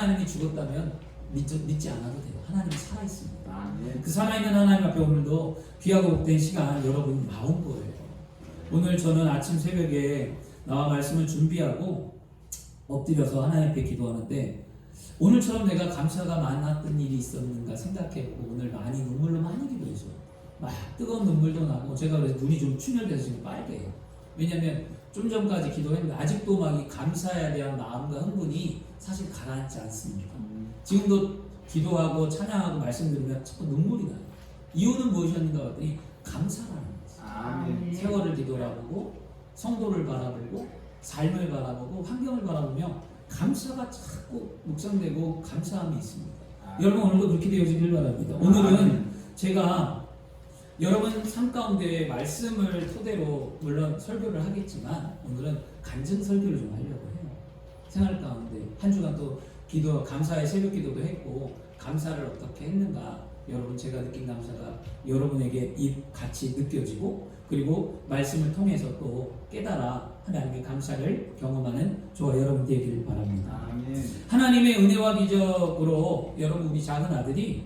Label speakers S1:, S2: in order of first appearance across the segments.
S1: 하나님이 죽었다면 믿지 않아도 돼요. 하나님이 살아있습니다.
S2: 아멘.
S1: 그 살아있는 하나님 앞에 오늘도 귀하고 복된 시간 여러분 나온 거예요. 오늘 저는 아침 새벽에 나와 말씀을 준비하고 엎드려서 하나님 앞에 기도하는데 오늘처럼 내가 감사가 많았던 일이 있었는가 생각했고 오늘 많이 눈물로 많이 기도했어요. 막 뜨거운 눈물도 나고 제가 그래서 눈이 좀 충혈돼서 지금 빨개요. 왜냐면 좀 전까지 기도했는데 아직도 막 이 감사에 대한 마음과 흥분이 사실 가라앉지 않습니다. 지금도 기도하고 찬양하고 말씀드리면 자꾸 눈물이 나요. 이유는 무엇이었는가 봤더니 감사라는 거죠.
S2: 아멘.
S1: 세월을 뒤돌아보고 성도를 바라보고 삶을 바라보고 환경을 바라보며 감사가 자꾸 묵상되고 감사함이 있습니다. 여러분 오늘도 그렇게 되어지길 바랍니다. 오늘은 제가 여러분 삶 가운데 말씀을 토대로 물론 설교를 하겠지만 오늘은 간증 설교를 좀 하려고 해요. 생활 가운데 한 주간 또 기도 감사의 새벽 기도도 했고 감사를 어떻게 했는가 여러분 제가 느낀 감사가 여러분에게 같이 느껴지고 그리고 말씀을 통해서 또 깨달아 하나님의 감사를 경험하는 저와 여러분 되기를 바랍니다.
S2: 아멘.
S1: 하나님의 은혜와 기적으로 여러분 우리 작은 아들이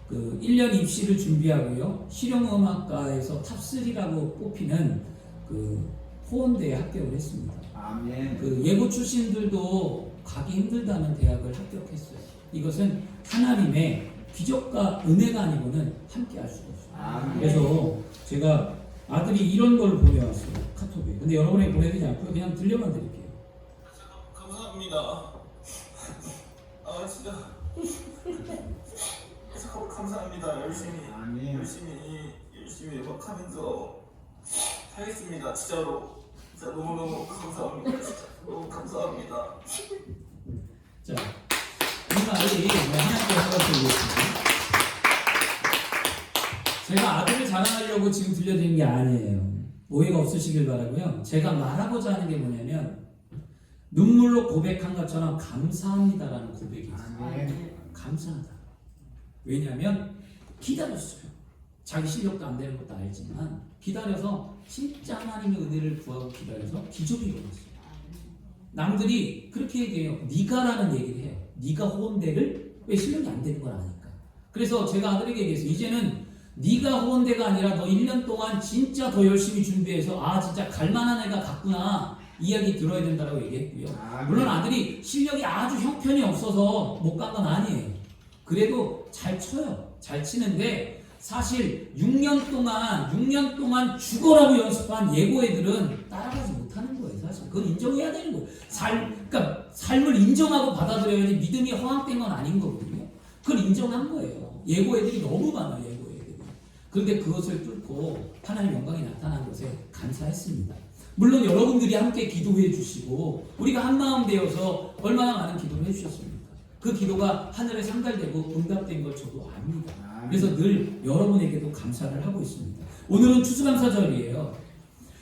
S1: 그 1년 입시를 준비하고요. 실용음악과에서 탑3라고 뽑히는 그 호원대에 합격을 했습니다.
S2: 아멘.
S1: 그 예고 출신들도 가기 힘들다는 대학을 합격했어요. 이것은 하나님의 기적과 은혜가 아니고는 함께 할 수가 없어요.
S2: 아멘.
S1: 그래서 제가 아들이 이런 걸 보내왔어요. 카톡에. 근데 여러분에게 보내드리지 않고 그냥 들려만 드릴게요.
S3: 감사합니다. 아 진짜 감사합니다.
S2: 아멘.
S3: 열심히 음악하면서 살겠습니다. 진짜로 진짜 너무너무 감사합니다. 진짜 너무 감사합니다.
S1: 자, 이 말이 하나님께 허락드리겠습니다. 제가 아들을 자랑하려고 지금 들려드린 게 아니에요. 오해가 없으시길 바라고요. 제가 말하고자 하는 게 뭐냐면 눈물로 고백한 것처럼 감사합니다라는 고백이 있어요.
S2: 아멘.
S1: 감사하다. 왜냐하면 기다렸어요. 자기 실력도 안 되는 것도 알지만 기다려서 진짜 하나님의 은혜를 구하고 기다려서 기적이 일어났어요. 남들이 그렇게 얘기해요. 네가라는 얘기를 해요. 네가 호원대를 왜 실력이 안 되는 걸 아니까. 그래서 제가 아들에게 얘기했어요. 이제는 네가 호원대가 아니라 너 1년 동안 진짜 더 열심히 준비해서 진짜 갈만한 애가 같구나 이야기 들어야 된다고 얘기했고요. 물론 아들이 실력이 아주 형편이 없어서 못 간 건 아니에요. 그래도 잘 쳐요. 잘 치는데 사실 6년 동안 죽어라고 연습한 예고 애들은 따라가지 못하는 거예요. 사실 그건 인정해야 되는 거예요. 그러니까 삶을 인정하고 받아들여야지 믿음이 허황된 건 아닌 거거든요. 그걸 인정한 거예요. 예고 애들이 너무 많아요. 예고 애들이. 그런데 그것을 뚫고 하나님의 영광이 나타난 것에 감사했습니다. 물론 여러분들이 함께 기도해 주시고 우리가 한마음 되어서 얼마나 많은 기도를 해주셨습니까? 그 기도가 하늘에 상달되고 응답된 걸 저도 압니다. 그래서 늘 여러분에게도 감사를 하고 있습니다. 오늘은 추수감사절이에요.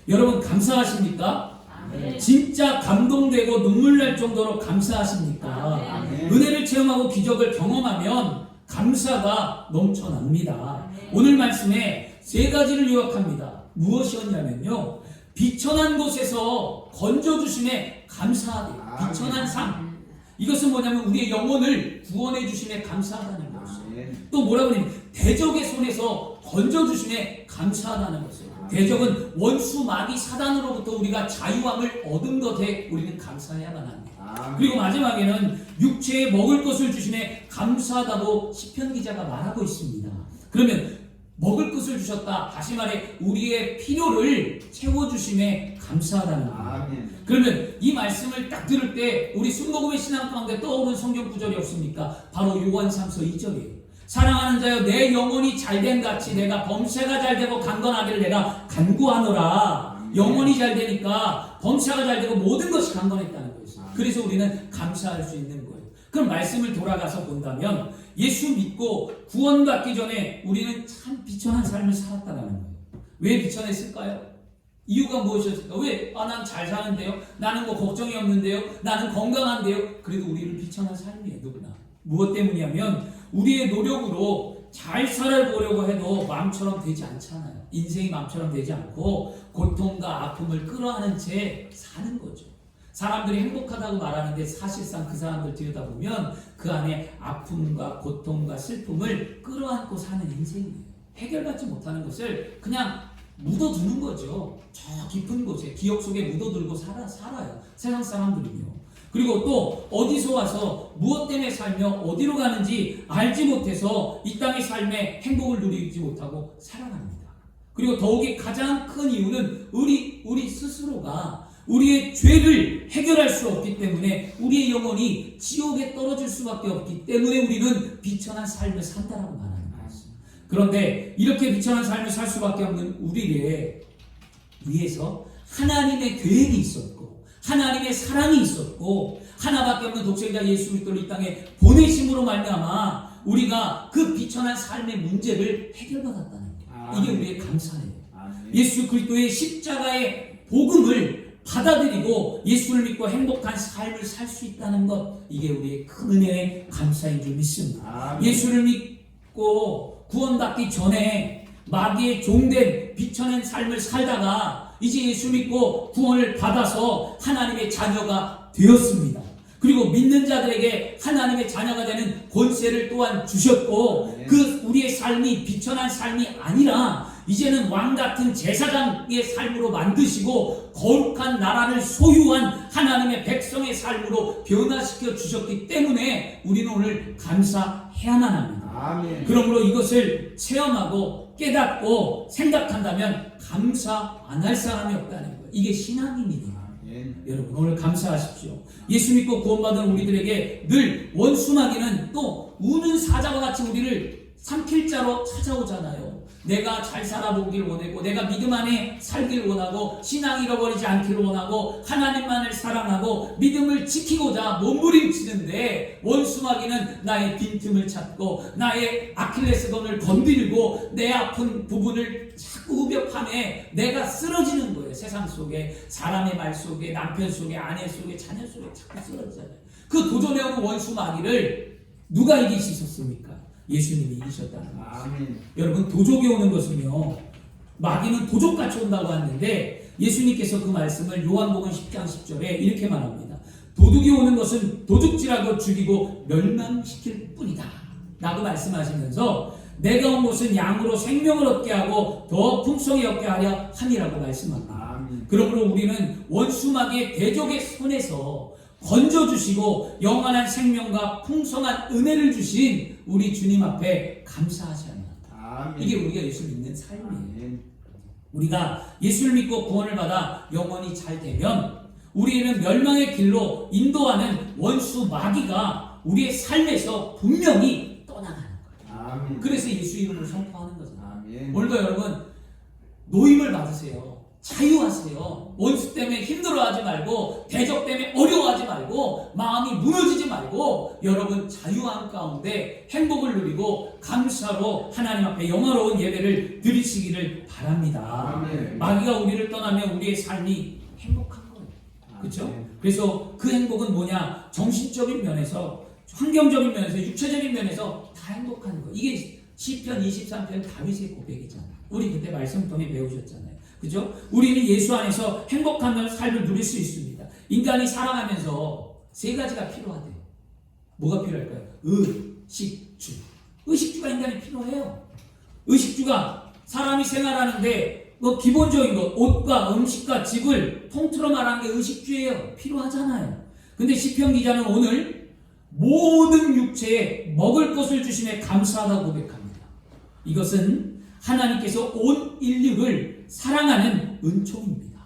S1: 여러분 감사하십니까?
S2: 아멘.
S1: 진짜 감동되고 눈물 날 정도로 감사하십니까?
S2: 아멘.
S1: 은혜를 체험하고 기적을 경험하면 감사가 넘쳐납니다. 오늘 말씀에 세 가지를 요약합니다. 무엇이었냐면요. 비천한 곳에서 건져주심에 감사하되 비천한 삶. 이것은 뭐냐면 우리의 영혼을 구원해 주심에 감사하다는 것이에요. 또 뭐라 그러냐면 대적의 손에서 건져주심에 감사하다는 것이에요. 대적은 원수 마귀 사단으로부터 우리가 자유함을 얻은 것에 우리는 감사해야만 합니다. 그리고 마지막에는 육체에 먹을 것을 주심에 감사하다고 시편 기자가 말하고 있습니다. 그러면 먹을 것을 주셨다. 다시 말해 우리의 필요를 채워주심에 감사하다는 거예요. 그러면 이 말씀을 딱 들을 때 우리 순복음의 신앙 가운데 떠오르는 성경 구절이 없습니까? 바로 요한 3서 2절이에요. 사랑하는 자여 내 영혼이 잘된 같이 내가 범죄가 잘되고 강건하기를 내가 간구하노라. 영혼이 잘되니까 범죄가 잘되고 모든 것이 강건했다는 거예요. 그래서 우리는 감사할 수 있는 거예요. 그럼 말씀을 돌아가서 본다면 예수 믿고 구원받기 전에 우리는 참 비천한 삶을 살았다는 거예요. 왜 비천했을까요? 이유가 무엇이었을까? 왜? 난 잘 사는데요? 나는 뭐 걱정이 없는데요? 나는 건강한데요? 그래도 우리는 비천한 삶이에요. 누구나. 무엇 때문이냐면 우리의 노력으로 잘 살아보려고 해도 마음처럼 되지 않잖아요. 인생이 마음처럼 되지 않고 고통과 아픔을 끌어안은 채 사는 거죠. 사람들이 행복하다고 말하는데 사실상 그 사람들 들여다보면 그 안에 아픔과 고통과 슬픔을 끌어안고 사는 인생이에요. 해결받지 못하는 것을 그냥 묻어두는 거죠. 저 깊은 곳에 기억 속에 묻어들고 살아요. 세상 사람들은요. 그리고 또 어디서 와서 무엇 때문에 살며 어디로 가는지 알지 못해서 이 땅의 삶에 행복을 누리지 못하고 살아갑니다. 그리고 더욱이 가장 큰 이유는 우리 스스로가 우리의 죄를 해결할 수 없기 때문에 우리의 영혼이 지옥에 떨어질 수밖에 없기 때문에 우리는 비천한 삶을 산다라고 말하는 것입니다. 그런데 이렇게 비천한 삶을 살 수밖에 없는 우리를 위해서 하나님의 계획이 있었고 하나님의 사랑이 있었고 하나밖에 없는 독생자 예수 그리스도를 이 땅에 보내심으로 말미암아 우리가 그 비천한 삶의 문제를 해결받았다는 거예요. 이게 우리의 감사예요. 예수 그리스도의 십자가의 복음을 받아들이고 예수를 믿고 행복한 삶을 살 수 있다는 것, 이게 우리의 큰 은혜의 감사인 줄 믿습니다. 예수를 믿고 구원받기 전에 마귀의 종된 비천한 삶을 살다가 이제 예수 믿고 구원을 받아서 하나님의 자녀가 되었습니다. 그리고 믿는 자들에게 하나님의 자녀가 되는 권세를 또한 주셨고 그 우리의 삶이 비천한 삶이 아니라 이제는 왕같은 제사장의 삶으로 만드시고 거룩한 나라를 소유한 하나님의 백성의 삶으로 변화시켜 주셨기 때문에 우리는 오늘 감사해야만 합니다.
S2: 아멘.
S1: 그러므로 이것을 체험하고 깨닫고 생각한다면 감사 안 할 사람이 없다는 거예요. 이게 신앙입니다. 여러분 오늘 감사하십시오. 예수 믿고 구원받은 우리들에게 늘 원수마귀는 또 우는 사자와 같이 우리를 삼킬 자로 찾아오잖아요. 내가 잘 살아보길 원하고 내가 믿음 안에 살길 원하고 신앙 잃어버리지 않기를 원하고 하나님만을 사랑하고 믿음을 지키고자 몸부림치는데 원수마귀는 나의 빈틈을 찾고 나의 아킬레스건을 건드리고 내 아픈 부분을 자꾸 우벽함에 내가 쓰러지는 거예요. 세상 속에 사람의 말 속에 남편 속에 아내 속에 자녀 속에 자꾸 쓰러지잖아요. 그 도전해오는 원수마귀를 누가 이기셨습니까? 예수님이 이기셨다는 거예요.
S2: 아멘.
S1: 여러분 도적이 오는 것은요 마귀는 도적같이 온다고 하는데 예수님께서 그 말씀을 요한복음 10장 10절에 이렇게 말합니다. 도둑이 오는 것은 도둑질하고 죽이고 멸망시킬 뿐이다 라고 말씀하시면서 내가 온 것은 양으로 생명을 얻게 하고 더 풍성히 얻게 하려 함이라고 말씀합니다.
S2: 아멘.
S1: 그러므로 우리는 원수마귀의 대적의 손에서 건져주시고 영원한 생명과 풍성한 은혜를 주신 우리 주님 앞에 감사하셔야 합니다. 이게 우리가 예수를 믿는 삶이에요. 우리가 예수를 믿고 구원을 받아 영원히 잘 되면 우리는 멸망의 길로 인도하는 원수 마귀가 우리의 삶에서 분명히 떠나가는 거예요. 그래서 예수 이름을 선포하는 거잖아요. 오늘도 여러분 노임을 받으세요. 자유하세요. 원수 때문에 힘들어하지 말고 대적 때문에 어려워하지 말고 마음이 무너지지 말고 여러분 자유함 가운데 행복을 누리고 감사로 하나님 앞에 영화로운 예배를 드리시기를 바랍니다.
S2: 아멘.
S1: 마귀가 우리를 떠나면 우리의 삶이 행복한 거예요. 그렇죠? 그래서 그 행복은 뭐냐? 정신적인 면에서 환경적인 면에서 육체적인 면에서 다 행복한 거예요. 이게 시편 23편 다윗의 고백이잖아요. 우리 그때 말씀 통해 배우셨잖아요. 그죠? 우리는 예수 안에서 행복한 삶을 누릴 수 있습니다. 인간이 살아가면서 세 가지가 필요하대요. 뭐가 필요할까요? 의식주. 의식주가 인간이 필요해요. 의식주가 사람이 생활하는데 뭐 기본적인 것, 옷과 음식과 집을 통틀어 말하는 게 의식주예요. 필요하잖아요. 근데 시편 기자는 오늘 모든 육체에 먹을 것을 주심에 감사하다고 고백합니다. 이것은 하나님께서 온 인류를 사랑하는 은총입니다.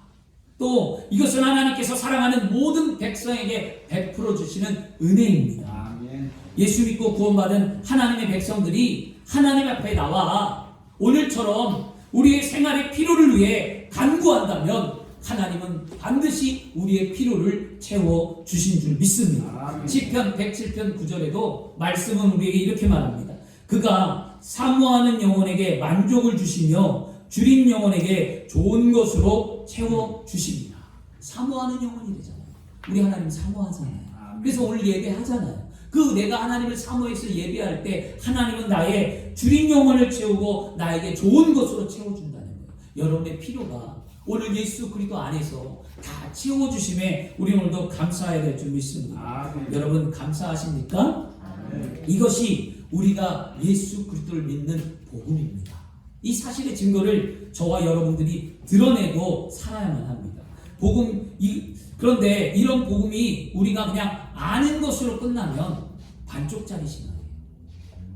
S1: 또 이것은 하나님께서 사랑하는 모든 백성에게 베풀어 주시는 은혜입니다.
S2: 아멘.
S1: 예수 믿고 구원받은 하나님의 백성들이 하나님 앞에 나와 오늘처럼 우리의 생활의 필요를 위해 간구한다면 하나님은 반드시 우리의 필요를 채워 주신 줄 믿습니다.
S2: 아멘.
S1: 시편 107편 9절에도 말씀은 우리에게 이렇게 말합니다. 그가 사모하는 영혼에게 만족을 주시며 줄인 영혼에게 좋은 것으로 채워 주십니다. 사모하는 영혼이 되잖아요. 우리 하나님 사모하잖아요. 그래서 오늘 예배하잖아요. 그 내가 하나님을 사모해서 예배할 때 하나님은 나의 줄인 영혼을 채우고 나에게 좋은 것으로 채워준다는 거예요. 여러분의 필요가 오늘 예수 그리스도 안에서 다 채워주심에 우리 오늘도 감사해야 될 줄 믿습니다. 여러분 감사하십니까? 이것이 우리가 예수 그리스도를 믿는 복음입니다. 이 사실의 증거를 저와 여러분들이 드러내고 살아야만 합니다. 그런데 이런 복음이 우리가 그냥 아는 것으로 끝나면 반쪽짜리 신앙이에요.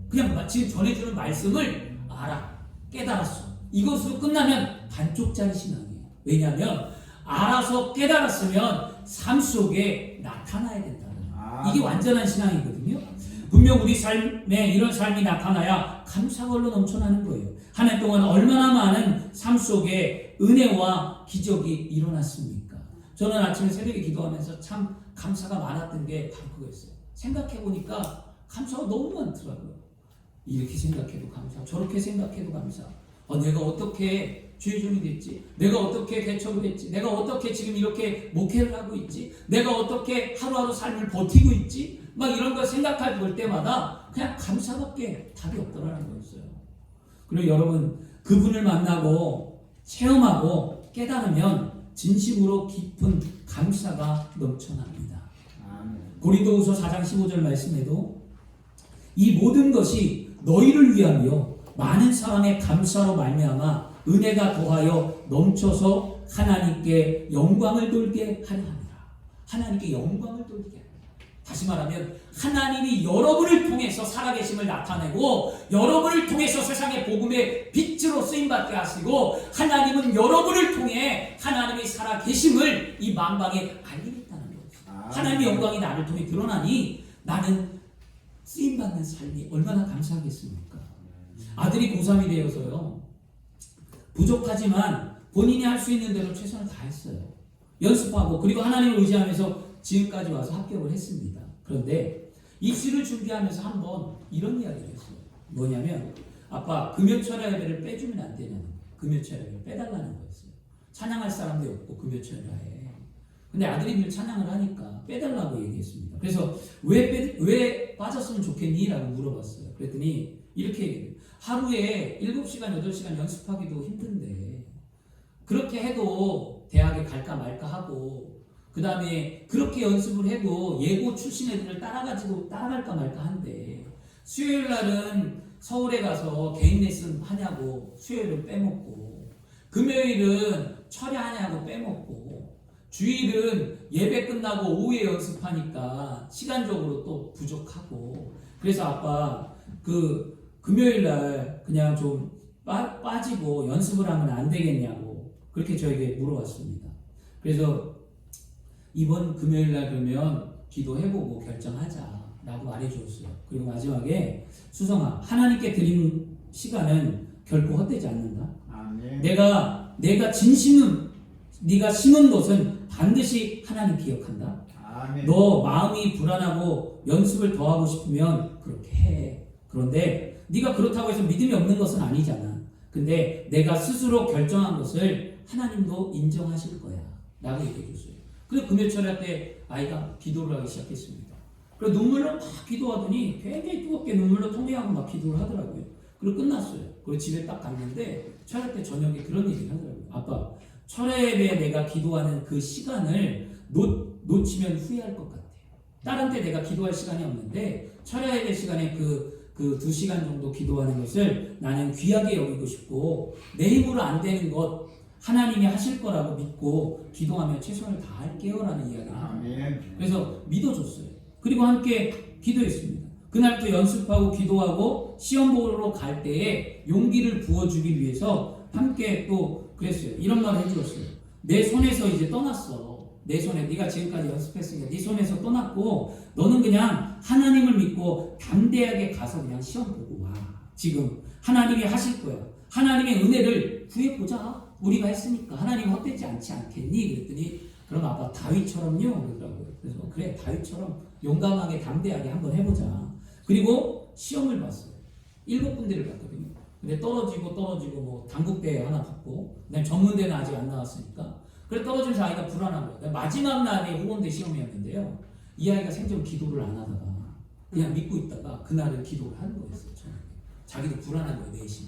S1: 그냥 지금 전해주는 말씀을 알아, 깨달았어. 이것으로 끝나면 반쪽짜리 신앙이에요. 왜냐하면 알아서 깨달았으면 삶 속에 나타나야 된다는 이게 완전한 신앙이거든요. 분명 우리 삶에 이런 삶이 나타나야 감사가 흘러 넘쳐나는 거예요. 한 해 동안 얼마나 많은 삶 속에 은혜와 기적이 일어났습니까? 저는 아침에 새벽에 기도하면서 참 감사가 많았던 게 바로 그거였어요. 생각해보니까 감사가 너무 많더라고요. 이렇게 생각해도 감사, 저렇게 생각해도 감사. 내가 어떻게 주의종이 됐지? 내가 어떻게 개척을 했지? 내가 어떻게 지금 이렇게 목회를 하고 있지? 내가 어떻게 하루하루 삶을 버티고 있지? 막 이런 걸 생각할 볼 때마다 그냥 감사밖에 답이 없더라는 거였어요. 그리고 여러분 그분을 만나고 체험하고 깨달으면 진심으로 깊은 감사가 넘쳐납니다. 고린도후서 4장 15절 말씀에도 이 모든 것이 너희를 위하며 많은 사람의 감사로 말미암아 은혜가 더하여 넘쳐서 하나님께 영광을 돌게 하려 합니다. 하나님께 영광을 돌게 합니다. 다시 말하면 하나님이 여러분을 통해서 살아계심을 나타내고 여러분을 통해서 세상의 복음의 빛으로 쓰임받게 하시고 하나님은 여러분을 통해 하나님의 살아계심을 이 만방에 알리겠다는 거죠. 하나님의 영광이 나를 통해 드러나니 나는 쓰임받는 삶이 얼마나 감사하겠습니까? 아들이 고3이 되어서요. 부족하지만 본인이 할 수 있는 대로 최선을 다했어요. 연습하고 그리고 하나님을 의지하면서 지금까지 와서 합격을 했습니다. 그런데 입시를 준비하면서 한번 이런 이야기를 했어요. 뭐냐면 아빠 금요철야 예배를 빼주면 안 되냐는 거예요. 금요철야 예배를 빼달라는 거였어요. 찬양할 사람도 없고 금요철야에. 근데 아들이 늘 찬양을 하니까 빼달라고 얘기했습니다. 그래서 왜 빠졌으면 좋겠니? 라고 물어봤어요. 그랬더니 이렇게 얘기해요. 하루에 7시간, 8시간 연습하기도 힘든데 그렇게 해도 대학에 갈까 말까 하고 그 다음에 그렇게 연습을 해도 예고 출신 애들을 따라갈까 말까 한데 수요일 날은 서울에 가서 개인 레슨 하냐고 수요일은 빼먹고 금요일은 철야하냐고 빼먹고 주일은 예배 끝나고 오후에 연습하니까 시간적으로 또 부족하고 그래서 아빠 금요일 날 그냥 좀 빠지고 연습을 하면 안 되겠냐고 그렇게 저에게 물어봤습니다. 그래서 이번 금요일 날 그러면 기도해보고 결정하자라고 말해주었어요. 그리고 마지막에 수성아 하나님께 드리는 시간은 결코 헛되지 않는다.
S2: 아멘.
S1: 내가 진심은 네가 심은 것은 반드시 하나님 기억한다.
S2: 아멘.
S1: 너 마음이 불안하고 연습을 더 하고 싶으면 그렇게 해. 그런데 네가 그렇다고 해서 믿음이 없는 것은 아니잖아. 근데 내가 스스로 결정한 것을 하나님도 인정하실 거야 라고 얘기해 줬어요. 그래서 금요철야 때 아이가 기도를 하기 시작했습니다. 그래서 눈물로 막 기도하더니 굉장히 뜨겁게 눈물로 통회하고 막 기도를 하더라고요. 그리고 끝났어요. 그리고 집에 딱 갔는데 철야 때 저녁에 그런 얘기를 하더라고요. 아빠 철야 예배에 내가 기도하는 그 시간을 놓치면 후회할 것 같아요. 다른 때 내가 기도할 시간이 없는데 철야 예배 시간에 그 2시간 정도 기도하는 것을 나는 귀하게 여기고 싶고 내 힘으로 안 되는 것 하나님이 하실 거라고 믿고 기도하며 최선을 다할게요 라는 이야기를 합니다. 그래서 믿어줬어요. 그리고 함께 기도했습니다. 그날부터 연습하고 기도하고 시험 보러 갈 때에 용기를 부어주기 위해서 함께 또 그랬어요. 이런 말을 해주었어요. 내 손에서 이제 떠났어. 내 손에 네가 지금까지 연습했으니까 네 손에서 떠났고 너는 그냥 하나님을 믿고 담대하게 가서 그냥 시험 보고 와. 지금 하나님이 하실 거야. 하나님의 은혜를 구해보자. 우리가 했으니까 하나님 헛되지 않지 않겠니? 그랬더니 그럼 아빠 다윗처럼요? 그러더라고요. 그래서 그래 다윗처럼 용감하게 담대하게 한번 해보자. 그리고 시험을 봤어요. 7군데를 봤거든요. 근데 떨어지고 뭐 단국대 하나 봤고 그다음에 전문대는 아직 안 나왔으니까 그래 떨어지면서 아이가 불안한 거예요. 마지막 날에 후원대 시험이었는데요. 이 아이가 생전 기도를 안 하다가 그냥 믿고 있다가 그날은 기도를 하는 거였어요. 자기도 불안한 거예요. 내심.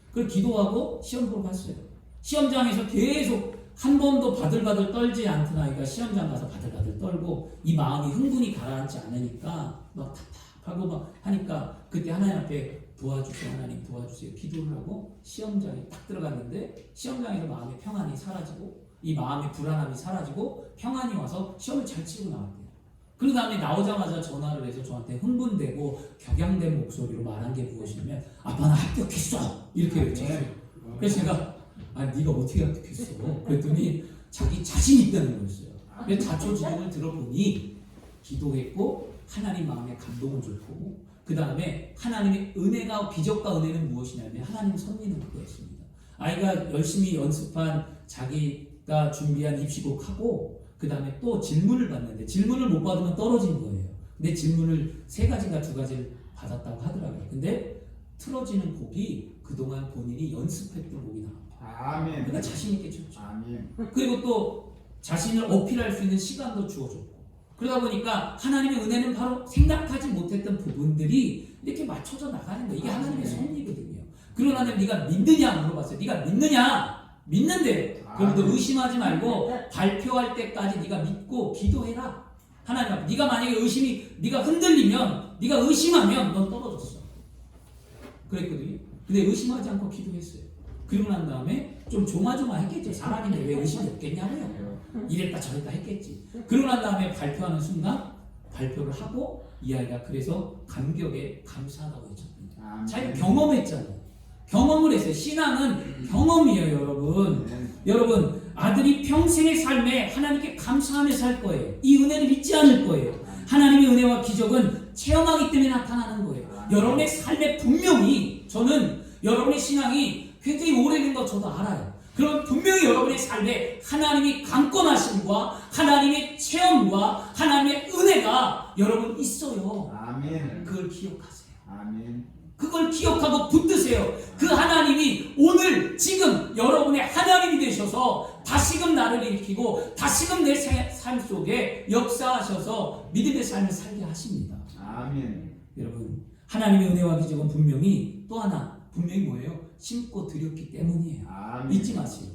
S1: 그걸 기도하고 시험 보러 갔어요. 시험장에서 계속 한 번도 바들바들 떨지 않던 아이가 시험장 가서 바들바들 떨고 이 마음이 흥분이 가라앉지 않으니까 막 답답하고 막 하니까 그때 하나님 앞에 도와주세요, 하나님 도와주세요 기도를 하고 시험장에 딱 들어갔는데 시험장에서 마음의 평안이 사라지고 이 마음의 불안함이 사라지고 평안이 와서 시험을 잘 치고 나왔대요. 그 다음에 나오자마자 전화를 해서 저한테 흥분되고 격양된 목소리로 말한 게 무엇이냐면 아빠 나 합격했어 이렇게 외쳤어요. 그래서 제가 네가 어떻게 합격했어? 그랬더니 자기 자신 있다는 거였어요. 그래서 자초지종을 들어보니 기도했고 하나님 마음에 감동을 줬고 그 다음에 하나님의 은혜가 기적과 은혜는 무엇이냐면 하나님 섭리는 그거였습니다. 아이가 열심히 연습한 자기가 준비한 입시곡하고 그 다음에 또 질문을 받는데 질문을 못 받으면 떨어진 거예요. 근데 질문을 3가지인가 2가지를 받았다고 하더라고요. 근데 틀어지는 곡이 그동안 본인이 연습했던 곡이 나와요.
S2: 아멘.
S1: 그러니까 자신 있게 쳤죠.
S2: 아멘.
S1: 그리고 또 자신을 어필할 수 있는 시간도 주어줬고 그러다 보니까 하나님의 은혜는 바로 생각하지 못했던 부분들이 이렇게 맞춰져 나가는 거예요. 이게 하나님의 섭리거든요. 그러나 네가 믿느냐 물어봤어요. 네가 믿느냐? 믿는데 그럼 너 의심하지 말고 발표할 때까지 네가 믿고 기도해라. 하나님 앞에 네가 만약에 네가 흔들리면 네가 의심하면 넌 떨어졌어. 그랬거든요. 근데 의심하지 않고 기도했어요. 그러고 난 다음에 좀 조마조마했겠죠. 사람인데 왜 의심이 없겠냐고요. 이랬다 저랬다 했겠지. 그러고 난 다음에 발표하는 순간 발표를 하고 이 아이가 그래서 감격에 감사하다고 했잖아요. 자기가 경험했잖아요. 경험을 했어요. 신앙은 경험이에요, 여러분. 여러분, 아들이 평생의 삶에 하나님께 감사하며 살 거예요. 이 은혜를 잊지 않을 거예요. 하나님의 은혜와 기적은 체험하기 때문에 나타나는 거예요. 여러분의 삶에 분명히 저는 여러분의 신앙이 굉장히 오래된 거 저도 알아요. 그럼 분명히 여러분의 삶에 하나님이 강권하심과 하나님의 체험과 하나님의 은혜가 여러분 있어요.
S2: 아멘.
S1: 그걸 기억하세요.
S2: 아멘.
S1: 그걸 기억하고 붙드세요. 그 하나님이 오늘 지금 여러분의 하나님이 되셔서 다시금 나를 일으키고 다시금 내 삶 속에 역사하셔서 믿음의 삶을 살게 하십니다.
S2: 아멘.
S1: 여러분 하나님의 은혜와 기적은 분명히 또 하나 분명히 뭐예요? 심고 드렸기 때문이에요.
S2: 아멘.
S1: 잊지 마세요.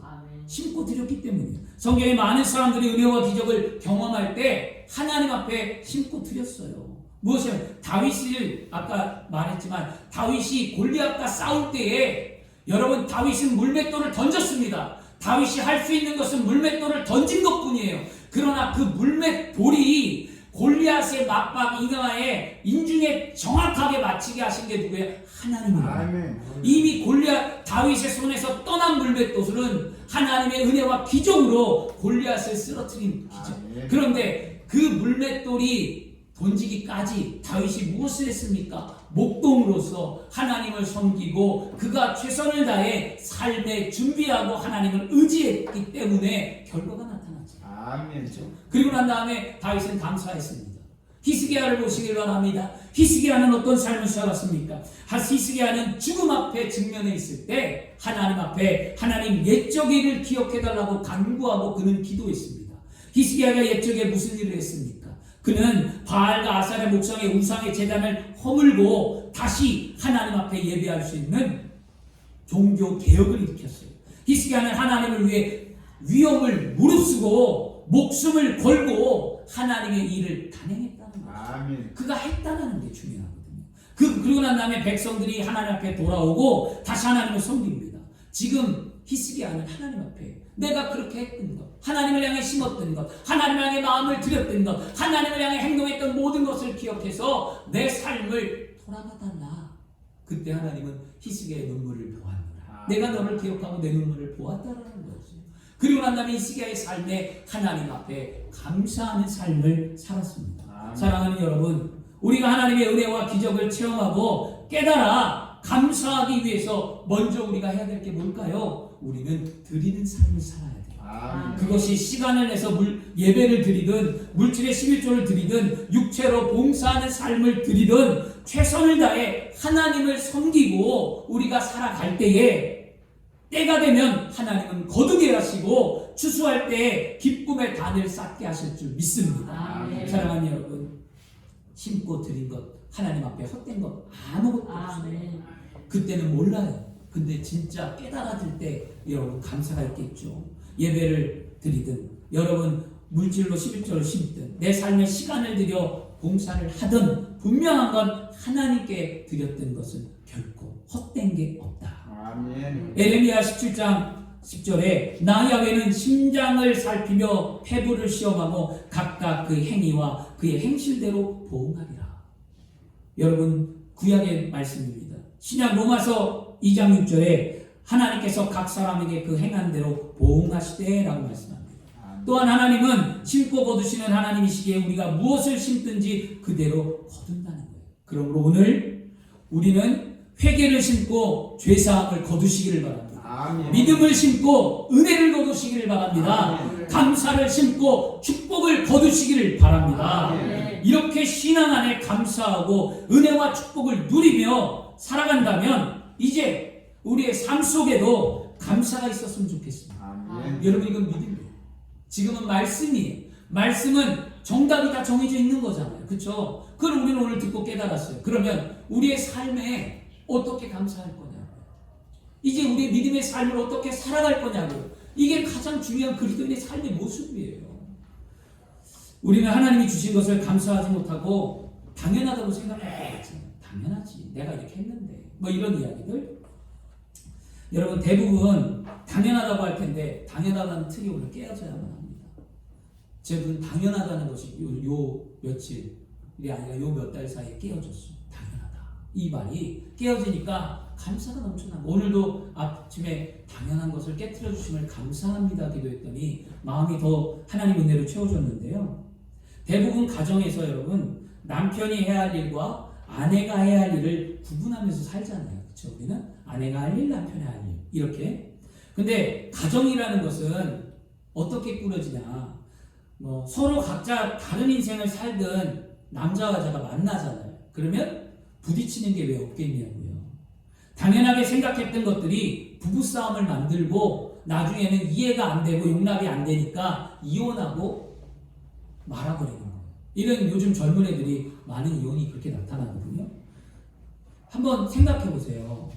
S1: 심고 드렸기 때문이에요. 성경에 많은 사람들이 은혜와 기적을 경험할 때 하나님 앞에 심고 드렸어요. 무엇이냐면 다윗을 아까 말했지만 다윗이 골리앗과 싸울 때에 여러분 다윗은 물맷돌을 던졌습니다. 다윗이 할 수 있는 것은 물맷돌을 던진 것뿐이에요. 그러나 그 물맷돌이 골리앗의 맞박 인강하에 인중에 정확하게 맞히게 하신 게 누구예요? 하나님이에요.
S2: 아멘.
S1: 이미 골리앗 다윗의 손에서 떠난 물맷돌은 하나님의 은혜와 기적으로 골리앗을 쓰러뜨린 기적.
S2: 아멘.
S1: 그런데 그 물맷돌이 던지기까지 다윗이 무엇을 했습니까? 목동으로서 하나님을 섬기고 그가 최선을 다해 삶에 준비하고 하나님을 의지했기 때문에 결과가 나타났죠.
S2: 아멘.
S1: 그리고 난 다음에 다윗은 감사했습니다. 히스기야를 보시길 바랍니다. 히스기야는 어떤 삶을 살았습니까? 히스기야는 죽음 앞에 직면해 있을 때 하나님 앞에 하나님 옛적 일을 기억해달라고 간구하고 그는 기도했습니다. 히스기야가 옛적에 무슨 일을 했습니까? 그는 바알과 아사랴 목상의 우상의 제단을 허물고 다시 하나님 앞에 예배할 수 있는 종교 개혁을 일으켰어요. 히스기야는 하나님을 위해 위험을 무릅쓰고 목숨을 걸고 하나님의 일을 단행했다는 거예요.
S2: 아멘.
S1: 그가 했다는 게 중요하거든요. 그리고 난 다음에 백성들이 하나님 앞에 돌아오고 다시 하나님을 섬깁니다. 지금 히스기야는 하나님 앞에 내가 그렇게 했던 것, 하나님을 향해 심었던 것, 하나님을 향해 마음을 들였던 것, 하나님을 향해 행동했던 모든 것을 기억해서 내 삶을 돌아봐달라. 그때 하나님은 히스기야의 눈물을 보았노라. 내가 너를 기억하고 내 눈물을 보았다라는 거죠. 그리고 난 다음에 히스기야의 삶에 하나님 앞에 감사하는 삶을 살았습니다. 사랑하는 여러분, 우리가 하나님의 은혜와 기적을 체험하고 깨달아 감사하기 위해서 먼저 우리가 해야 될 게 뭘까요? 우리는 드리는 삶을 살아야 돼요.
S2: 아멘.
S1: 그것이 시간을 내서 예배를 드리든 물질의 11조를 드리든 육체로 봉사하는 삶을 드리든 최선을 다해 하나님을 섬기고 우리가 살아갈 때에 때가 되면 하나님은 거두게 하시고 추수할 때에 기쁨의 단을 쌓게 하실 줄 믿습니다.
S2: 아멘.
S1: 사랑하는 여러분, 심고 드린 것 하나님 앞에 헛된 것 아무것도 없어요. 그때는 몰라요. 근데 진짜 깨달아질 때 여러분 감사가 있겠죠. 예배를 드리든 여러분 물질로 11조를 심든 내 삶에 시간을 들여 봉사를 하든 분명한 건 하나님께 드렸던 것은 결코 헛된 게 없다.
S2: 아멘.
S1: 에레미야 17장 10절에 나 야훼는 심장을 살피며 폐부를 시험하고 각각 그 행위와 그의 행실대로 보응하리라. 여러분 구약의 말씀입니다. 신약 로마서 2장 6절에 하나님께서 각 사람에게 그 행한 대로 보응하시되 라고 말씀합니다. 또한 하나님은 심고 거두시는 하나님이시기에 우리가 무엇을 심든지 그대로 거둔다는 거예요. 그러므로 오늘 우리는 회개를 심고 죄사함을 거두시기를 바랍니다.
S2: 아멘.
S1: 믿음을 심고 은혜를 거두시기를 바랍니다.
S2: 아멘.
S1: 감사를 심고 축복을 거두시기를 바랍니다.
S2: 아멘.
S1: 이렇게 신앙 안에 감사하고 은혜와 축복을 누리며 살아간다면 이제 우리의 삶 속에도 감사가 있었으면 좋겠습니다.
S2: 아멘.
S1: 여러분 이건 믿음이에요. 지금은 말씀이에요. 말씀은 정답이 다 정해져 있는 거잖아요. 그렇죠? 그걸 우리는 오늘 듣고 깨달았어요. 그러면 우리의 삶에 어떻게 감사할 거냐고요. 이제 우리의 믿음의 삶을 어떻게 살아갈 거냐고요. 이게 가장 중요한 그리스도인의 삶의 모습이에요. 우리는 하나님이 주신 것을 감사하지 못하고 당연하다고 생각할 것 같아요. 당연하지. 내가 이렇게 했는데. 뭐 이런 이야기들. 여러분 대부분 당연하다고 할 텐데 당연하다는 틀이 오늘 깨어져야만 합니다. 제가 당연하다는 것이 요 며칠이 아니라 요 몇 달 사이에 깨어졌어요. 당연하다. 이 말이 깨어지니까 감사가 넘쳐나고 오늘도 아침에 당연한 것을 깨트려 주심을 감사합니다 기도했더니 마음이 더 하나님 은혜로 채워졌는데요. 대부분 가정에서 여러분 남편이 해야 할 일과 아내가 해야 할 일을 구분하면서 살잖아요. 그렇죠? 우리는 아내가 할 일, 남편이 할 일. 이렇게. 근데 가정이라는 것은 어떻게 꾸려지냐. 뭐 서로 각자 다른 인생을 살든 남자와 여자가 만나잖아요. 그러면 부딪히는 게 왜 없겠냐고요. 당연하게 생각했던 것들이 부부싸움을 만들고 나중에는 이해가 안 되고 용납이 안 되니까 이혼하고 말아버리는 거예요. 이런 요즘 젊은 애들이 많은 이혼이 그렇게 나타나거든요. 한번 생각해 보세요.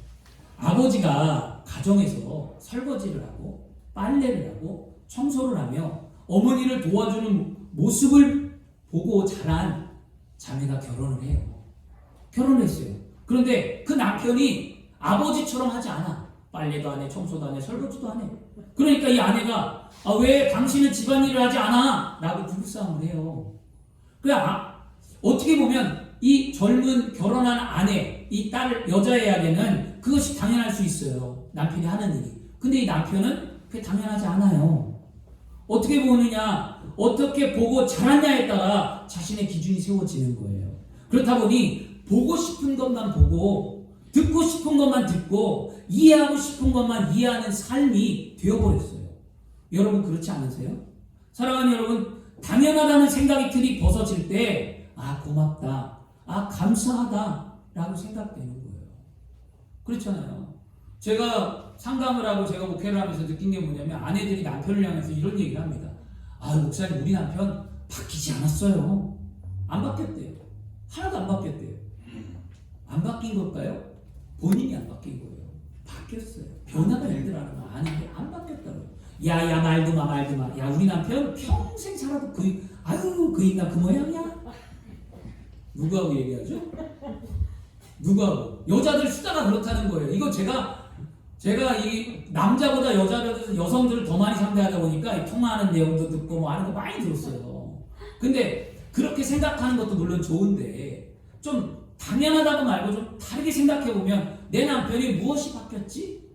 S1: 아버지가 가정에서 설거지를 하고 빨래를 하고 청소를 하며 어머니를 도와주는 모습을 보고 자란 자매가 결혼을 해요. 결혼했어요. 그런데 그 남편이 아버지처럼 하지 않아. 빨래도 안 해, 청소도 안 해, 설거지도 안 해. 그러니까 이 아내가 왜 당신은 집안일을 하지 않아? 라고 부부싸움을 해요. 어떻게 보면 이 젊은 결혼한 아내, 이 딸, 여자애에게는 그것이 당연할 수 있어요. 남편이 하는 일이. 근데 이 남편은 그게 당연하지 않아요. 어떻게 보느냐, 어떻게 보고 자랐냐에 따라 자신의 기준이 세워지는 거예요. 그렇다 보니 보고 싶은 것만 보고 듣고 싶은 것만 듣고 이해하고 싶은 것만 이해하는 삶이 되어버렸어요. 여러분 그렇지 않으세요? 사랑하는 여러분, 당연하다는 생각이 틀이 벗어질 때 고맙다, 감사하다 라고 생각되는 거예요. 그렇잖아요. 제가 상담을 하고 제가 목회를 하면서 느낀 게 뭐냐면 아내들이 남편을 향해서 이런 얘기를 합니다. 목사님 우리 남편 바뀌지 않았어요. 안 바뀌었대요. 하나도 안 바뀌었대요. 안 바뀐 걸까요? 본인이 안 바뀐 거예요. 바뀌었어요. 변화가 있더라는 거 아닌데 안 바뀌었다고요. 야 말도 마. 야 우리 남편 평생 살아도 그 인간 그 모양이야? 누구하고 얘기하죠? 누구하고? 여자들 숫자가 그렇다는 거예요. 이거 제가 이 남자보다 여성들을 더 많이 상대하다 보니까 이 통화하는 내용도 듣고 뭐 하는 거 많이 들었어요. 근데 그렇게 생각하는 것도 물론 좋은데 좀 당연하다고 말고 좀 다르게 생각해보면 내 남편이 무엇이 바뀌었지?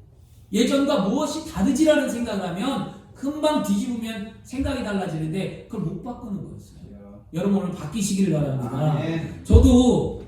S1: 예전과 무엇이 다르지라는 생각을 하면 금방 뒤집으면 생각이 달라지는데 그걸 못 바꾸는 거였어요. 여러분 오늘 바뀌시기를 바랍니다. 저도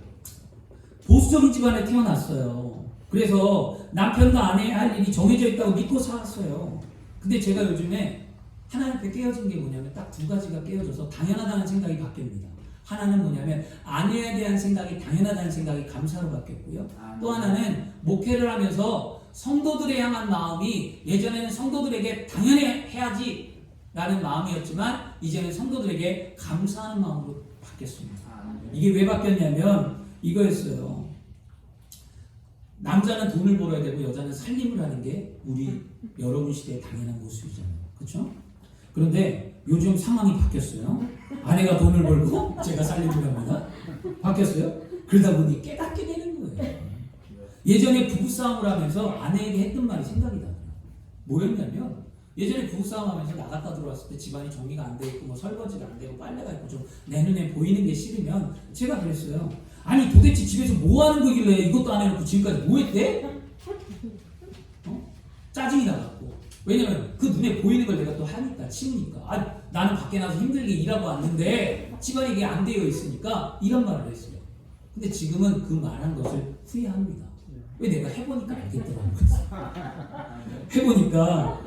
S1: 보수적인 집안에 태어났어요. 그래서 남편과 아내 할 일이 정해져 있다고 믿고 살았어요. 근데 제가 요즘에 하나님께 깨어진 게 뭐냐면 딱 두 가지가 깨어져서 당연하다는 생각이 바뀝니다. 하나는 뭐냐면 아내에 대한 생각이 당연하다는 생각이 감사로 바뀌었고요. 또 하나는 목회를 하면서 성도들에 향한 마음이 예전에는 성도들에게 당연히 해야지 라는 마음이었지만 이제는 성도들에게 감사하는 마음으로 바뀌었습니다. 이게 왜 바뀌었냐면 이거였어요. 남자는 돈을 벌어야 되고 여자는 살림을 하는 게 우리 여러분 시대의 당연한 모습이잖아요. 그렇죠? 그런데 요즘 상황이 바뀌었어요. 아내가 돈을 벌고 제가 살림을 합니다. 바뀌었어요. 그러다 보니 깨닫게 되는 거예요. 예전에 부부싸움을 하면서 아내에게 했던 말이 생각이 나요. 뭐였냐면 예전에 부부싸움 하면서 나갔다 들어왔을 때 집안이 정리가 안 되고 뭐 설거지가 안 되고 빨래가 있고 좀 내 눈에 보이는 게 싫으면 제가 그랬어요. 아니 도대체 집에서 뭐 하는 거길래 이것도 안 해놓고 지금까지 뭐 했대? 짜증이 나갖고. 왜냐면 그 눈에 보이는 걸 내가 또 하니까 치우니까. 아, 나는 밖에 나서 힘들게 일하고 왔는데 집안이 이게 안 되어 있으니까 이런 말을 했어요. 근데 지금은 그 말한 것을 후회합니다. 왜 내가 해보니까 알겠더라고요. 해보니까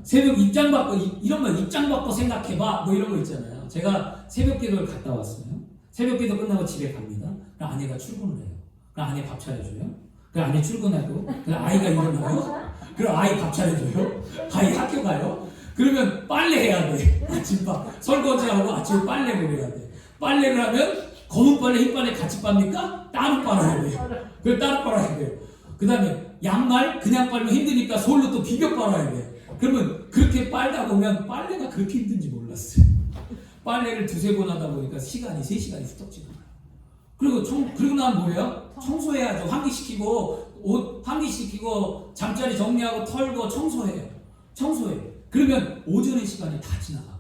S1: 새벽 입장 바꿔 이런 말 입장 바꿔 생각해봐 뭐 이런 거 있잖아요. 제가 새벽 기도를 갔다 왔어요. 새벽 기도 끝나고 집에 갑니다. 그럼 아내가 출근을 해요. 그럼 아내 밥 차려줘요. 그럼 아내 출근하고 그럼 아이가 일어나요. 그럼 아이 밥 차려줘요. 아이 학교 가요. 그러면 빨래해야 돼. 아침밥 설거지하고 아침에 빨래를 해야 돼. 빨래를 하면 검은 빨래, 흰 빨래 같이 빱니까? 따로 빨아야 돼요. 그걸 따로 빨아야 돼요. 그 다음에 양말 그냥 빨면 힘드니까 솔로 또 비벼 빨아야 돼요. 그러면 그렇게 빨다 보면 빨래가 그렇게 힘든지 몰랐어요. 빨래를 두세 번 하다 보니까 시간이 3시간이 훌쩍 지나가요. 그리고 난 뭐예요? 청소해야죠. 환기시키고 옷 환기시키고 잠자리 정리하고 털고 청소해요. 청소해. 그러면 오전의 시간이 다 지나가고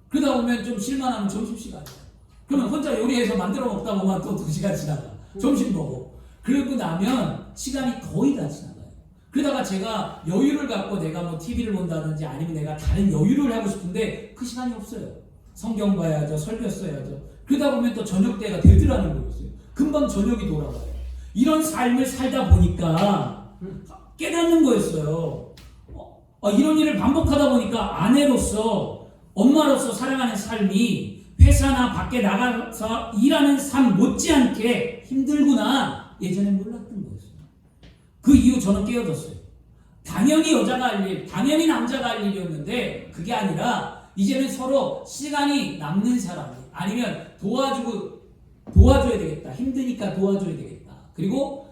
S1: 그러다 보면 좀 실만하면 점심시간이에요. 그러면 혼자 요리해서 만들어 먹다 보면 또 2시간 지나가. 점심 먹고. 그러고 나면 시간이 거의 다 지나가요. 그러다가 제가 여유를 갖고 내가 뭐 TV를 본다든지 아니면 내가 다른 여유를 하고 싶은데 그 시간이 없어요. 성경 봐야죠. 설교 써야죠. 그러다 보면 또 저녁 때가 되더라는 거였어요. 금방 저녁이 돌아가요. 이런 삶을 살다 보니까 깨닫는 거였어요. 이런 일을 반복하다 보니까 아내로서 엄마로서 살아가는 삶이 회사나 밖에 나가서 일하는 삶 못지않게 힘들구나 예전엔 몰랐던 거였어요. 그 이후 저는 깨어졌어요. 당연히 여자가 할 일, 당연히 남자가 할 일이었는데 그게 아니라 이제는 서로 시간이 남는 사람이 아니면 도와줘야 되겠다. 힘드니까 도와줘야 되겠다. 그리고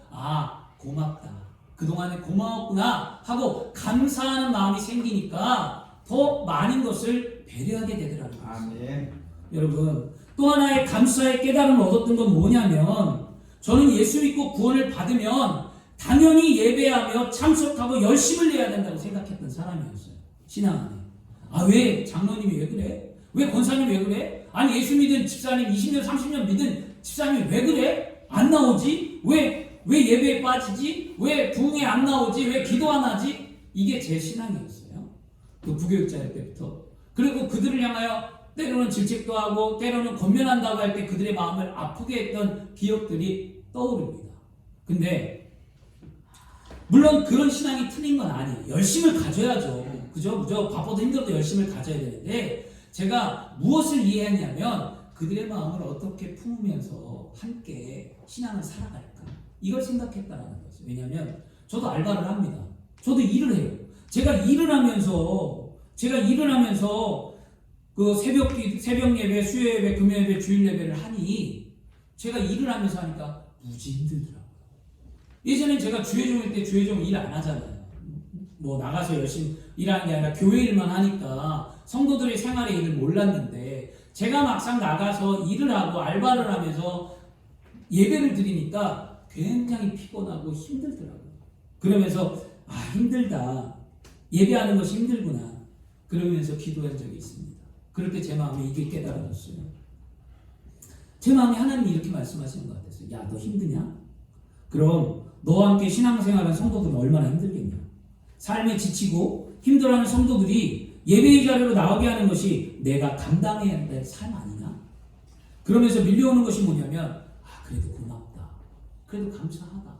S1: 고맙다. 그동안에 고마웠구나 하고 감사하는 마음이 생기니까 더 많은 것을 배려하게 되더라고요.
S2: 아멘.
S1: 여러분 또 하나의 감사의 깨달음을 얻었던 건 뭐냐면 저는 예수 믿고 구원을 받으면 당연히 예배하며 참석하고 열심을 내야 된다고 생각했던 사람이었어요. 신앙 안에. 왜 장로님이 왜 그래? 왜 권사님이 왜 그래? 아니 예수 믿은 집사님 20년 30년 믿은 집사님이 왜 그래? 안 나오지? 왜 예배에 빠지지? 왜 부흥에 안 나오지? 왜 기도 안 하지? 이게 제 신앙이었어요. 그 부교육자일 때부터. 그리고 그들을 향하여 때로는 질책도 하고 때로는 권면한다고 할 때 그들의 마음을 아프게 했던 기억들이 떠오릅니다. 근데 물론 그런 신앙이 틀린 건 아니에요. 열심을 가져야죠. 그죠? 바빠도 힘들어도 열심을 가져야 되는데 제가 무엇을 이해했냐면 그들의 마음을 어떻게 품으면서 함께 신앙을 살아갈까 이걸 생각했다는 거죠. 왜냐하면 저도 알바를 합니다. 저도 일을 해요. 제가 일을 하면서 그 새벽 예배, 수요 예배, 금요 예배, 주일 예배를 하니 제가 일을 하면서 하니까 무지 힘들더라고요. 예전엔 제가 주회종일 때 주회종 일 안 하잖아요. 뭐 나가서 열심히 일하는 게 아니라 교회 일만 하니까 성도들의 생활의 일을 몰랐는데 제가 막상 나가서 일을 하고 알바를 하면서 예배를 드리니까 굉장히 피곤하고 힘들더라고요. 그러면서 힘들다. 예배하는 것이 힘들구나. 그러면서 기도한 적이 있습니다. 그럴 때 제 마음에 이게 깨달아졌어요. 제 마음에 하나님이 이렇게 말씀하시는 것 같았어요. 야, 너 힘드냐? 그럼 너와 함께 신앙생활하는 성도들은 얼마나 힘들겠냐? 삶에 지치고 힘들어하는 성도들이 예배의 자리로 나오게 하는 것이 내가 감당해야 될 삶 아니냐? 그러면서 밀려오는 것이 뭐냐면 그래도 고맙다. 그래도 감사하다.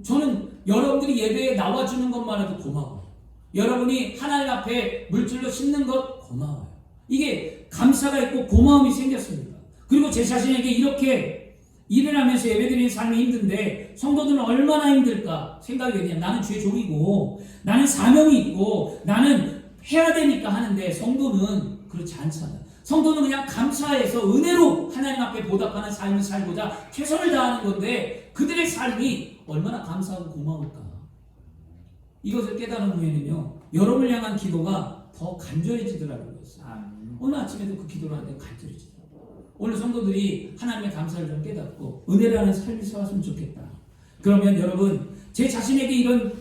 S1: 저는 여러분들이 예배에 나와주는 것만 해도 고마워요. 여러분이 하나님 앞에 물질로 싣는 것 고마워요. 이게 감사가 있고 고마움이 생겼습니다. 그리고 제 자신에게 이렇게 일을 하면서 예배드리는 삶이 힘든데 성도들은 얼마나 힘들까 생각이 되냐. 나는 주의 종이고 나는 사명이 있고 나는 해야 되니까 하는데 성도는 그렇지 않잖아요. 성도는 그냥 감사해서 은혜로 하나님 앞에 보답하는 삶을 살고자 최선을 다하는 건데 그들의 삶이 얼마나 감사하고 고마울까. 이것을 깨달은 후에는요. 여러분을 향한 기도가 더 간절해지더라는 거였어요.
S2: 아멘.
S1: 오늘 아침에도 그 기도를 하는데 간절해지더라고요. 오늘 성도들이 하나님의 감사를 좀 깨닫고 은혜라는 삶이 살았으면 좋겠다. 그러면 여러분, 제 자신에게 이런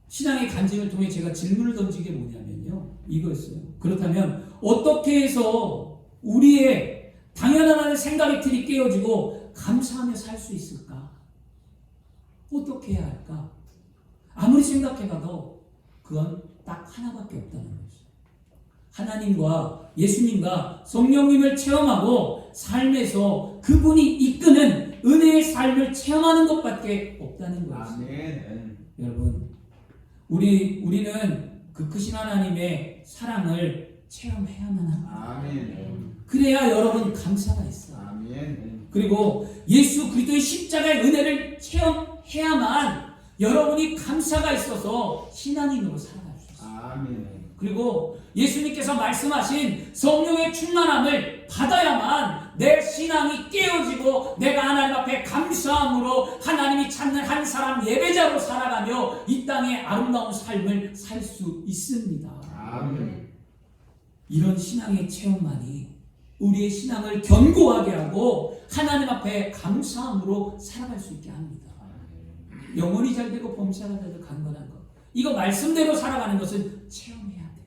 S1: 신앙의 간증을 통해 제가 질문을 던진 게 뭐냐면요, 이거였어요. 그렇다면 어떻게 해서 우리의 당연한 생각의 틀이 깨어지고 감사하며 살 수 있을까? 어떻게 해야 할까? 아무리 생각해봐도 그건 딱 하나밖에 없다는 거죠. 하나님과 예수님과 성령님을 체험하고 삶에서 그분이 이끄는 은혜의 삶을 체험하는 것밖에 없다는 거죠.
S2: 아멘.
S1: 여러분, 우리는 그 크신 하나님의 사랑을 체험해야만 합니다.
S2: 아멘.
S1: 그래야 여러분 감사가 있어요.
S2: 아멘.
S1: 그리고 예수 그리스도의 십자가의 은혜를 체험해야만 여러분이 감사가 있어서 신앙인으로 살아갈 수 있어요.
S2: 아멘.
S1: 그리고 예수님께서 말씀하신 성령의 충만함을 받아야만 내 신앙이 깨어지고 내가 하나님 앞에 감사함으로 하나님이 찾는 한 사람 예배자로 살아가며 이 땅의 아름다운 삶을 살 수 있습니다.
S2: 아멘.
S1: 이런 신앙의 체험만이 우리의 신앙을 견고하게 하고 하나님 앞에 감사함으로 살아갈 수 있게 합니다. 영혼이 잘 되고 범사가 되고 강건한 것, 이거 말씀대로 살아가는 것은 체험해야 돼.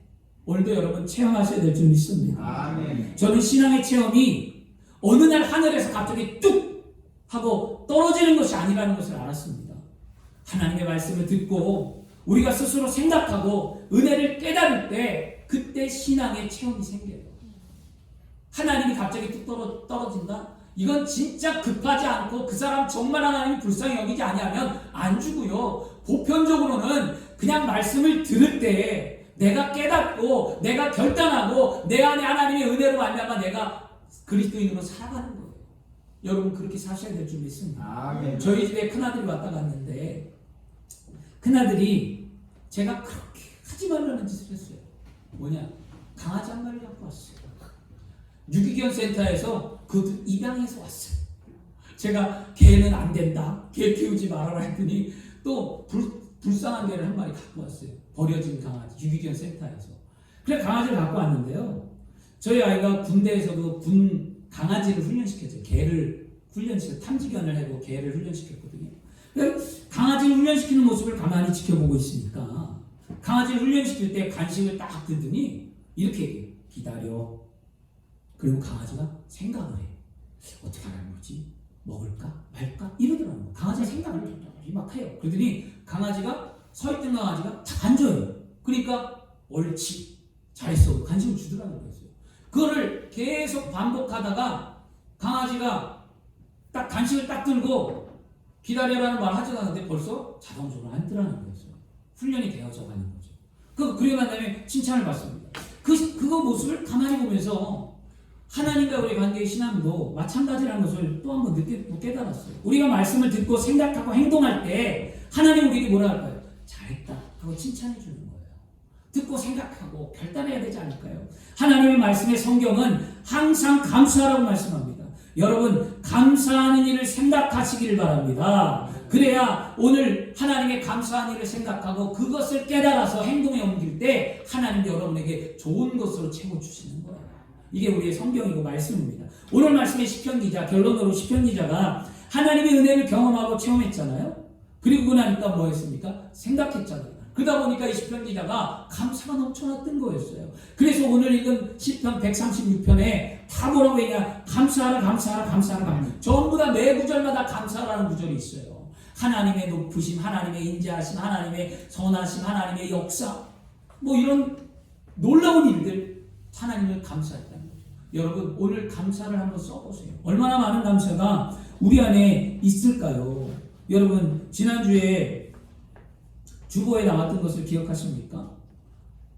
S1: 오늘도 여러분 체험하셔야 될 줄 믿습니다.
S2: 아멘.
S1: 저는 신앙의 체험이 어느 날 하늘에서 갑자기 뚝 하고 떨어지는 것이 아니라는 것을 알았습니다. 하나님의 말씀을 듣고 우리가 스스로 생각하고 은혜를 깨달을 때 그때 신앙의 체험이 생겨요. 하나님이 갑자기 뚝 떨어진다? 이건 진짜 급하지 않고 그 사람 정말 하나님이 불쌍히 여기지 아니하면 안 주고요. 보편적으로는 그냥 말씀을 들을 때 내가 깨닫고 내가 결단하고 내 안에 하나님의 은혜로 말미암아 내가 그리스도인으로 살아가는 거예요. 여러분 그렇게 사셔야 될 줄 믿습니다.
S2: 아멘.
S1: 저희 집에 큰아들이 왔다 갔는데 큰아들이 제가 그렇게 하지 말라는 짓을 했어요. 뭐냐? 강아지 한 마리 갖고 왔어요. 유기견 센터에서 그 입양해서 왔어요. 제가 개는 안 된다, 개 키우지 말아라 했더니 또 불쌍한 개를 한 마리 갖고 왔어요. 버려진 강아지, 유기견 센터에서. 그래 강아지를 갖고 왔는데요, 저희 아이가 군대에서도 군 강아지를 훈련시켰어요. 개를 훈련시켜 탐지견을 하고 개를 훈련시켰거든요. 강아지를 훈련시키는 모습을 가만히 지켜보고 있으니까 강아지를 훈련시킬 때 간식을 딱 들더니 이렇게 얘기해요. 기다려. 그리고 강아지가 생각을 해. 어떻게 하는 거지? 먹을까? 말까? 이러더라고요. 강아지가 생각을 막 해요. 그러더니 강아지가 서있던 강아지가 딱 앉아요. 그러니까 옳지, 잘했어, 간식을 주더라고요. 그거를 계속 반복하다가 강아지가 딱 간식을 딱 들고 기다려라는 말 하지 않았는데 벌써 자동적으로 앉더라는 거였어요. 훈련이 되어져 가는 거죠. 그리고 난 다음에 칭찬을 받습니다. 그거 모습을 가만히 보면서 하나님과 우리의 관계의 신앙도 마찬가지라는 것을 또 한 번 깨달았어요. 우리가 말씀을 듣고 생각하고 행동할 때 하나님 우리에게 뭐라 할까요? 잘했다 하고 칭찬해 주는 거예요. 듣고 생각하고 결단해야 되지 않을까요? 하나님의 말씀의 성경은 항상 감사하라고 말씀합니다. 여러분 감사하는 일을 생각하시길 바랍니다. 그래야 오늘 하나님의 감사한 일을 생각하고 그것을 깨달아서 행동에 옮길 때 하나님 여러분에게 좋은 것으로 채워주시는 거예요. 이게 우리의 성경이고 말씀입니다. 오늘 말씀의 시편 기자, 결론으로 시편 기자가 하나님의 은혜를 경험하고 체험했잖아요. 그리고 나니까 뭐 했습니까? 생각했잖아요. 그러다 보니까 이 시편 기자가 감사가 넘쳐났던 거였어요. 그래서 오늘 읽은 시편 136편에 다 뭐라고 했냐? 감사하라, 감사하라, 감사하라, 감사하라. 전부 다 매 구절마다 감사라는 구절이 있어요. 하나님의 높으심, 하나님의 인자하심, 하나님의 선하심, 하나님의 역사, 뭐 이런 놀라운 일들, 하나님을 감사했다는 거죠. 여러분 오늘 감사를 한번 써보세요. 얼마나 많은 감사가 우리 안에 있을까요? 여러분 지난주에 주보에 나왔던 것을 기억하십니까?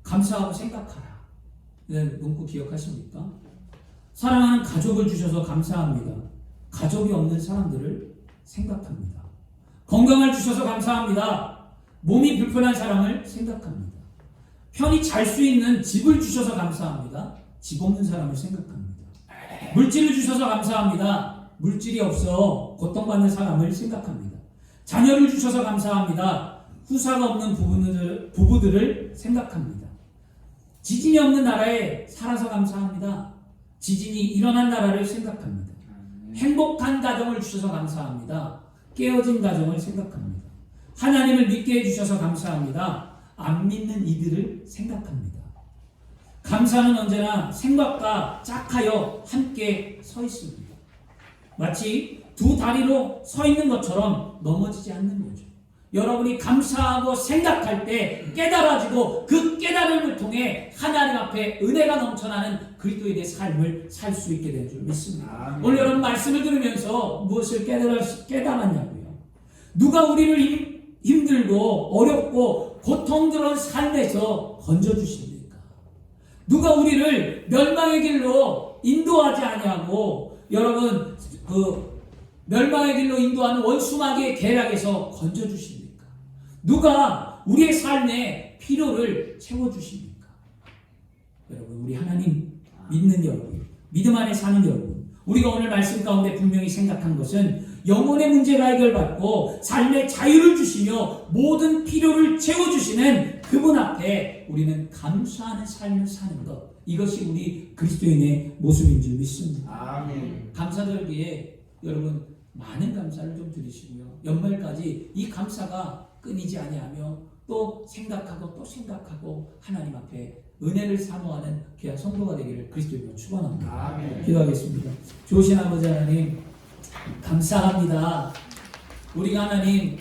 S1: 감사하고 생각하라. 네, 문구 기억하십니까? 사랑하는 가족을 주셔서 감사합니다. 가족이 없는 사람들을 생각합니다. 건강을 주셔서 감사합니다. 몸이 불편한 사람을 생각합니다. 편히 잘 수 있는 집을 주셔서 감사합니다. 집 없는 사람을 생각합니다. 물질을 주셔서 감사합니다. 물질이 없어 고통받는 사람을 생각합니다. 자녀를 주셔서 감사합니다. 후사가 없는 부부들을 생각합니다. 지진이 없는 나라에 살아서 감사합니다. 지진이 일어난 나라를 생각합니다. 행복한 가정을 주셔서 감사합니다. 깨어진 가정을 생각합니다. 하나님을 믿게 해주셔서 감사합니다. 안 믿는 이들을 생각합니다. 감사는 언제나 생각과 짝하여 함께 서 있습니다. 마치 두 다리로 서 있는 것처럼 넘어지지 않는 거죠. 여러분이 감사하고 생각할 때 깨달아지고 그 깨달음을 통해 하나님 앞에 은혜가 넘쳐나는 그리스도인의 삶을 살 수 있게 된 줄 믿습니다.
S2: 아멘.
S1: 오늘 여러분 말씀을 들으면서 무엇을 깨달았냐고요. 누가 우리를 힘들고 어렵고 고통스러운 삶에서 건져주십니까? 누가 우리를 멸망의 길로 인도하지 아니하고 여러분 멸망의 길로 인도하는 원수마귀의 계략에서 건져주십니까? 누가 우리의 삶에 필요를 채워주십니까? 여러분, 우리 하나님 믿는 여러분, 믿음 안에 사는 여러분, 우리가 오늘 말씀 가운데 분명히 생각한 것은 영혼의 문제가 해결받고 삶의 자유를 주시며 모든 필요를 채워주시는 그분 앞에 우리는 감사하는 삶을 사는 것, 이것이 우리 그리스도인의 모습인 줄 믿습니다.
S2: 아멘.
S1: 감사절기에 여러분 많은 감사를 좀 드리시고요. 연말까지 이 감사가 끊이지 아니하며 또 생각하고 하나님 앞에 은혜를 사모하는 귀한 성도가 되기를 그리스도인으로 축원합니다.
S2: 아멘.
S1: 기도하겠습니다. 좋으신 아버지 하나님 감사합니다. 우리가 하나님